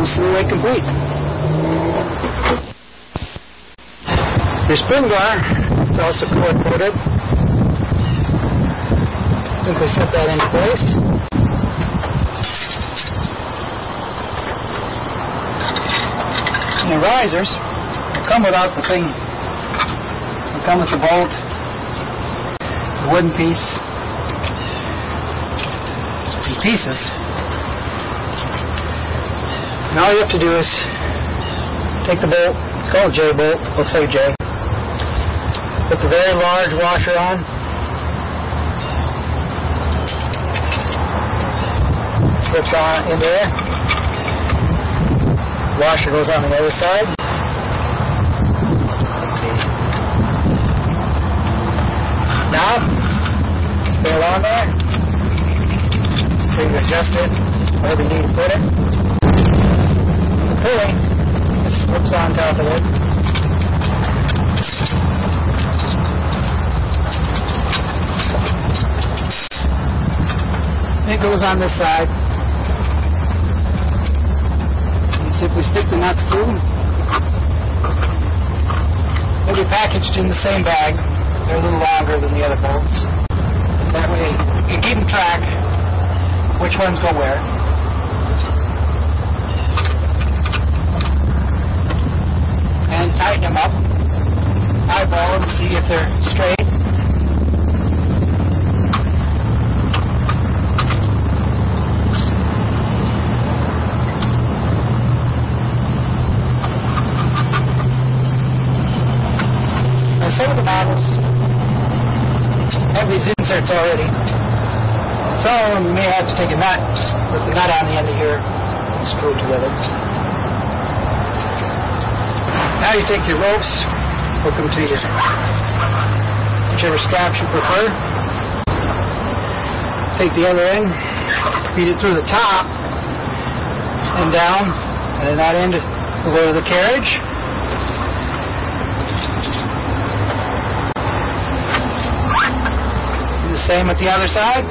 slew weight complete. Your spring bar is also cord-coated. Simply set that into place. And the risers come without the thing. They come with the bolt, the wooden piece, and pieces. And all you have to do is take the bolt, it's called a J bolt, looks like a J. Put the very large washer on. Slips on in there. Washer goes on the other side. Now, spin it on there. So you adjust it wherever you need to put it. The pulley just slips on top of it. It goes on this side. You simply stick the nuts through. They'll be packaged in the same bag. They're a little longer than the other bolts. That way you can keep track which ones go where. And tighten them up. Eyeball them, see if they're straight. Some of the models have these inserts already. Some of them may have to take a nut, put the nut on the end of here, and screw it together. Now you take your ropes, hook them to your whichever straps you prefer. Take the other end, feed it through the top and down, and then that end will go to the carriage. The same with the other side.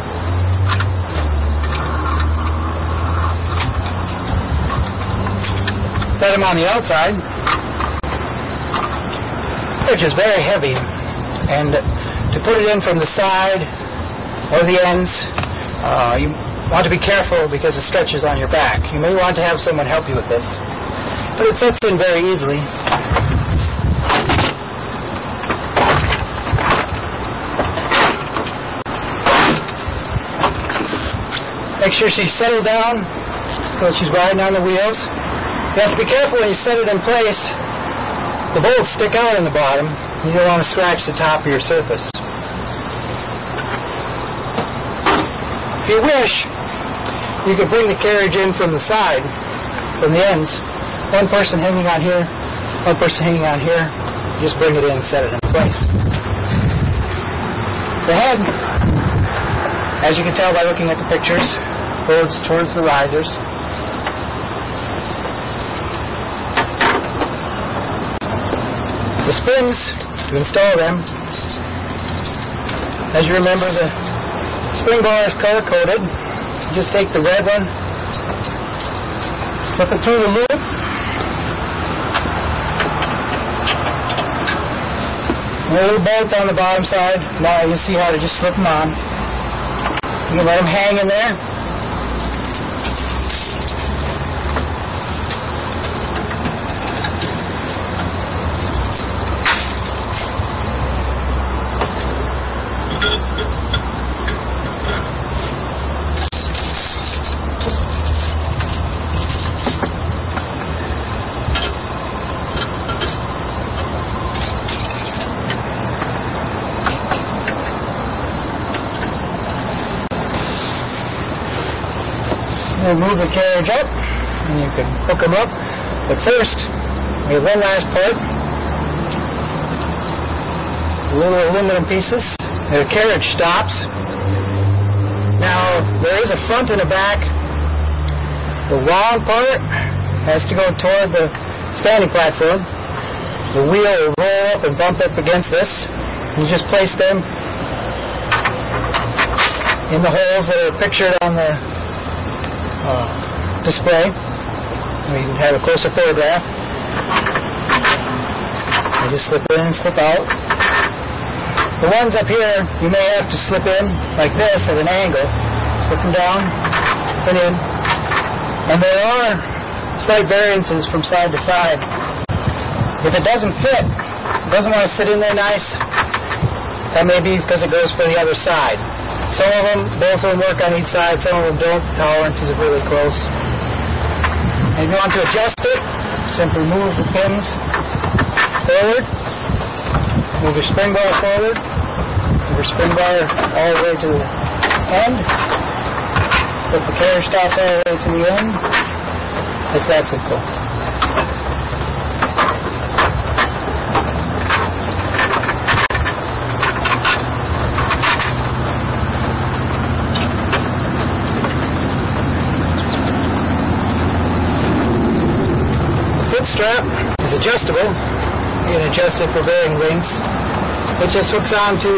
Set them on the outside, which is very heavy, and to put it in from the side or the ends, you want to be careful because it stretches on your back. You may want to have someone help you with this, but it sets in very easily. Make sure she's settled down so she's riding on the wheels. You have to be careful when you set it in place. The bolts stick out in the bottom. You don't want to scratch the top of your surface. If you wish, you could bring the carriage in from the side, from the ends. One person hanging on here, one person hanging on here. Just bring it in and set it in place. The head, as you can tell by looking at the pictures, goes towards the risers. The springs, to install them, as you remember, the spring bar is color-coded. You just take the red one, slip it through the loop, and the little bolts on the bottom side. Now you see how to just slip them on. You can let them hang in there. Move the carriage up, and you can hook them up. But first, we have one last part. Little aluminum pieces. The carriage stops. Now, there is a front and a back. The long part has to go toward the standing platform. The wheel will roll up and bump up against this. You just place them in the holes that are pictured on the display. We can have a closer photograph. You just slip in and slip out. The ones up here, you may have to slip in like this at an angle. Slip them down and in. And there are slight variances from side to side. If it doesn't fit, it doesn't want to sit in there nice, that may be because it goes for the other side. Some of them, both of them work on each side, some of them don't. The tolerances are really close. And if you want to adjust it, simply move the pins forward, move your spring bar forward, move your spring bar all the way to the end, slip the carriage stops all the way to the end. It's that simple. Strap is adjustable. You can adjust it for varying lengths. It just hooks onto,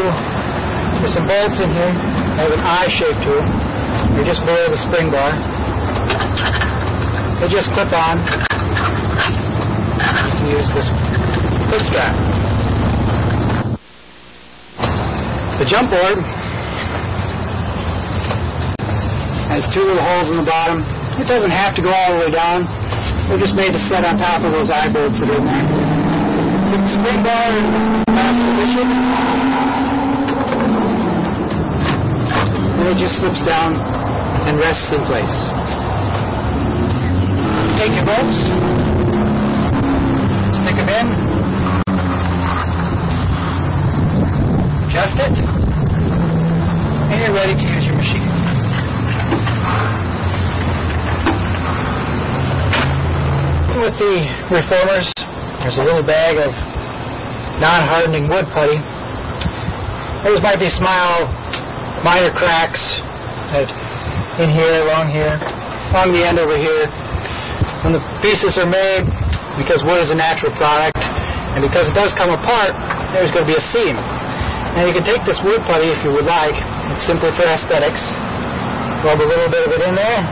there's some bolts in here. They have an I shape to it. They're just below the spring bar. They just clip on. You can use this foot strap. The jump board has two little holes in the bottom. It doesn't have to go all the way down. They're just made to set on top of those eye bolts that are in there. Put the spring bar in last position, and it just slips down and rests in place. Take your bolts, stick them in, adjust it, and you're ready to use your machine. With the reformers, there's a little bag of non-hardening wood putty. Those might be small, minor cracks in here, along the end over here. When the pieces are made, because wood is a natural product, and because it does come apart, there's going to be a seam. Now you can take this wood putty if you would like. It's simply for aesthetics. Rub a little bit of it in there.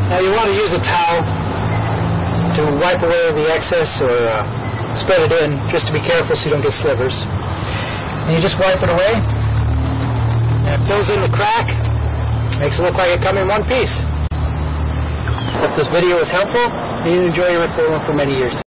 Now you want to use a towel to wipe away the excess or spread it in, just to be careful so you don't get slivers. And you just wipe it away, and it fills in the crack, makes it look like it come in one piece. Hope this video was helpful, and you enjoy your reformer for many years.